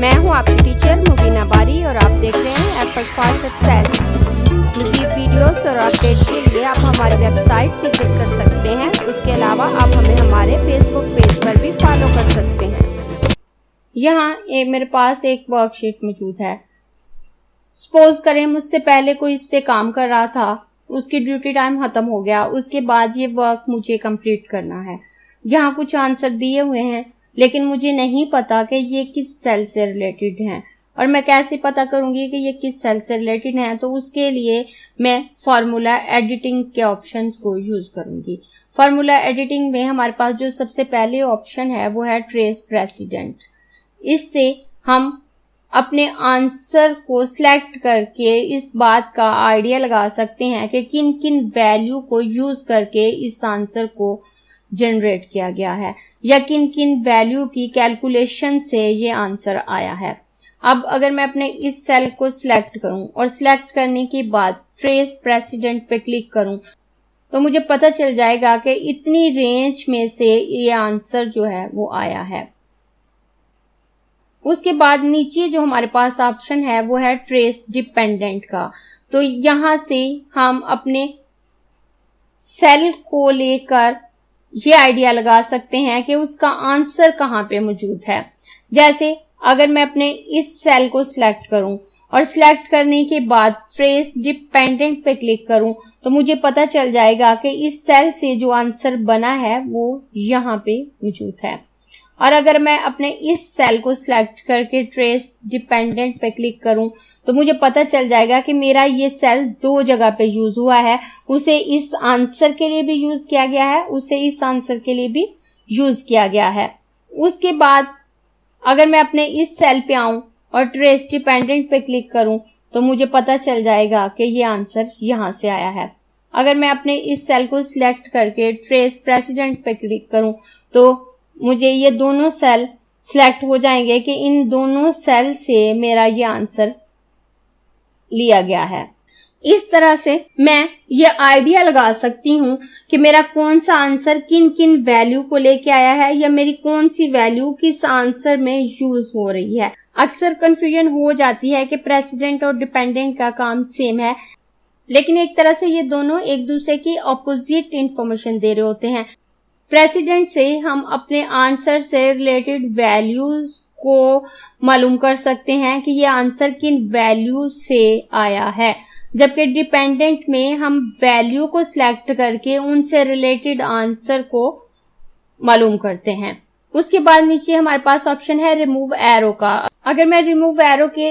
मैं हूं आपकी टीचर मुबीना बारी और आप देख रहे हैं एफर्ट फॉर सक्सेस। मज़ीद वीडियोस और अपडेट के लिए आप हमारी वेबसाइट विजिट कर सकते हैं। उसके अलावा आप हमें हमारे फेसबुक पेज पर भी फॉलो कर सकते हैं। यहाँ मेरे पास एक वर्कशीट मौजूद है। सपोज करें मुझसे पहले कोई इस पे काम कर रहा था, उसकी ड्यूटी टाइम खत्म हो गया, उसके बाद ये वर्क मुझे कंप्लीट करना है। यहाँ कुछ आंसर दिए हुए हैं, लेकिन मुझे नहीं पता कि ये किस सेल से रिलेटेड हैं और मैं कैसे पता करूंगी कि ये किस सेल से रिलेटेड हैं। तो उसके लिए मैं फार्मूला एडिटिंग के ऑप्शंस को यूज करूंगी। फार्मूला एडिटिंग में हमारे पास जो सबसे पहले ऑप्शन है वो है ट्रेस प्रेसिडेंट। इससे हम अपने आंसर को सिलेक्ट करके इस बात का आइडिया लगा सकते हैं कि किन किन वैल्यू को यूज करके इस आंसर को जनरेट किया गया है या किन किन वैल्यू की कैलकुलेशन से ये आंसर आया है। अब अगर मैं अपने इस सेल को सिलेक्ट करूं और सिलेक्ट करने के बाद ट्रेस प्रेसिडेंट पे क्लिक करूं तो मुझे पता चल जाएगा कि इतनी रेंज में से ये आंसर जो है वो आया है। उसके बाद नीचे जो हमारे पास ऑप्शन है वो है ट्रेस डिपेंडेंट का। तो यहां से हम अपने सेल को लेकर ये आइडिया लगा सकते हैं कि उसका आंसर कहां पे मौजूद है। जैसे अगर मैं अपने इस सेल को सिलेक्ट करूं और सिलेक्ट करने के बाद ट्रेस डिपेंडेंट पे क्लिक करूं तो मुझे पता चल जाएगा कि इस सेल से जो आंसर बना है वो यहां पे मौजूद है। और अगर मैं अपने इस सेल को सिलेक्ट करके ट्रेस डिपेंडेंट पे क्लिक करूं तो मुझे पता चल जाएगा कि मेरा ये सेल दो जगह पे यूज हुआ है। उसे इस आंसर के लिए भी यूज किया गया है, उसे इस आंसर के लिए भी यूज किया गया है। उसके बाद अगर मैं अपने इस सेल पे आऊं और ट्रेस डिपेंडेंट पे क्लिक करूं तो मुझे पता चल जाएगा कि ये आंसर यहां से आया है। अगर मैं अपने इस सेल को सिलेक्ट करके ट्रेस प्रेसिडेंट पे क्लिक करूं तो मुझे ये दोनों सेल सिलेक्ट हो जाएंगे कि इन दोनों सेल से मेरा ये आंसर लिया गया है। इस तरह से मैं ये आइडिया लगा सकती हूँ कि मेरा कौन सा आंसर किन किन वैल्यू को लेके आया है या मेरी कौन सी वैल्यू किस आंसर में यूज हो रही है। अक्सर कंफ्यूजन हो जाती है कि प्रेसिडेंट और डिपेंडेंट का काम सेम है, लेकिन एक तरह से ये दोनों एक दूसरे की ऑपोजिट इंफॉर्मेशन दे रहे होते हैं। प्रेसिडेंट से हम अपने आंसर से रिलेटेड वैल्यूज को मालूम कर सकते हैं कि ये आंसर किन वैल्यू से आया है, जबकि डिपेंडेंट में हम वैल्यू को सिलेक्ट करके उनसे रिलेटेड आंसर को मालूम करते हैं। उसके बाद नीचे हमारे पास ऑप्शन है रिमूव एरो का। अगर मैं रिमूव एरो के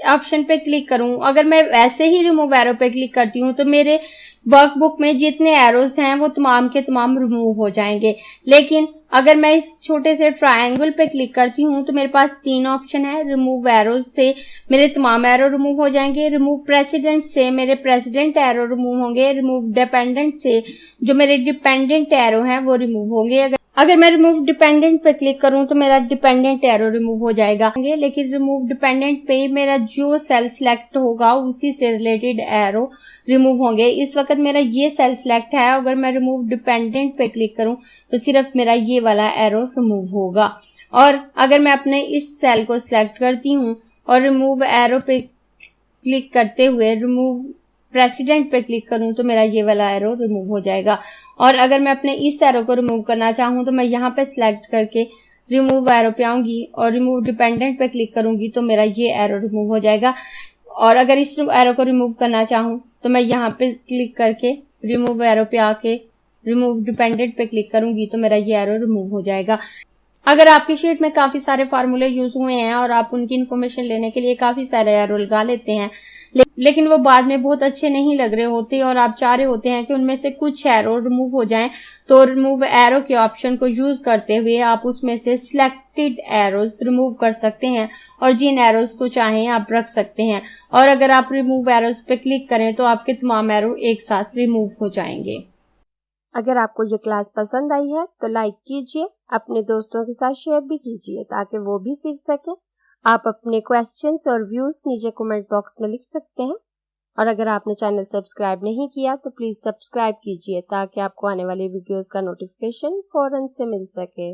ऑप्शन पे क्लिक करूं, अगर मैं वैसे ही रिमूव एरो पे क्लिक करती हूं तो मेरे वर्कबुक में जितने एरोज हैं वो तमाम के तमाम रिमूव हो जाएंगे। लेकिन अगर मैं इस छोटे से ट्रायंगल पे क्लिक करती हूँ तो मेरे पास तीन ऑप्शन है। रिमूव एरोज से मेरे तमाम एरो रिमूव हो जाएंगे, रिमूव प्रेसिडेंट से मेरे प्रेसिडेंट एरो रिमूव होंगे, रिमूव डिपेंडेंट से जो मेरे डिपेंडेंट एरो हैं वो रिमूव होंगे। अगर मैं रिमूव डिपेंडेंट पे क्लिक करूं तो मेरा डिपेंडेंट एरो रिमूव हो जाएगा, लेकिन रिमूव डिपेंडेंट पे मेरा जो सेल सिलेक्ट होगा उसी से रिलेटेड एरो रिमूव होंगे। इस वक्त मेरा ये सेल सिलेक्ट है, अगर मैं रिमूव डिपेंडेंट पे क्लिक करूं तो सिर्फ मेरा ये वाला एरो रिमूव होगा। और अगर मैं अपने इस सेल को सिलेक्ट करती हूँ और रिमूव एरो पे क्लिक करते हुए रिमूव प्रेसिडेंट पे क्लिक करूं तो मेरा ये वाला एरो रिमूव हो जाएगा। और अगर मैं अपने इस एरो को रिमूव करना चाहूं तो मैं यहाँ पे सिलेक्ट करके रिमूव एरो पे आऊंगी और रिमूव डिपेंडेंट पे क्लिक करूंगी तो मेरा ये एरो रिमूव हो जाएगा। और अगर इस एरो को रिमूव करना चाहूं तो मैं यहाँ पे क्लिक करके रिमूव एरो पे आके रिमूव डिपेंडेंट पे क्लिक करूंगी तो मेरा ये एरो रिमूव हो जाएगा। अगर आपकी शीट में काफी सारे फार्मूले यूज हुए हैं और आप उनकी इन्फॉर्मेशन लेने के लिए काफी सारे एरो लगा लेते हैं, लेकिन वो बाद में बहुत अच्छे नहीं लग रहे होते और आप चाह रहे होते हैं कि उनमें से कुछ एरो रिमूव हो जाएं, तो रिमूव एरो के ऑप्शन को यूज करते हुए आप उसमें से सिलेक्टेड एरोज रिमूव कर सकते हैं और जिन एरोज को चाहें आप रख सकते हैं। और अगर आप रिमूव एरोज पे क्लिक करें तो आपके तमाम एरो एक साथ रिमूव हो जाएंगे। अगर आपको ये क्लास पसंद आई है तो लाइक कीजिए, अपने दोस्तों के साथ शेयर भी कीजिए ताकि वो भी सीख सकें। आप अपने क्वेश्चंस और व्यूज नीचे कमेंट बॉक्स में लिख सकते हैं। और अगर आपने चैनल सब्सक्राइब नहीं किया तो प्लीज सब्सक्राइब कीजिए ताकि आपको आने वाली वीडियोस का नोटिफिकेशन फौरन से मिल सके।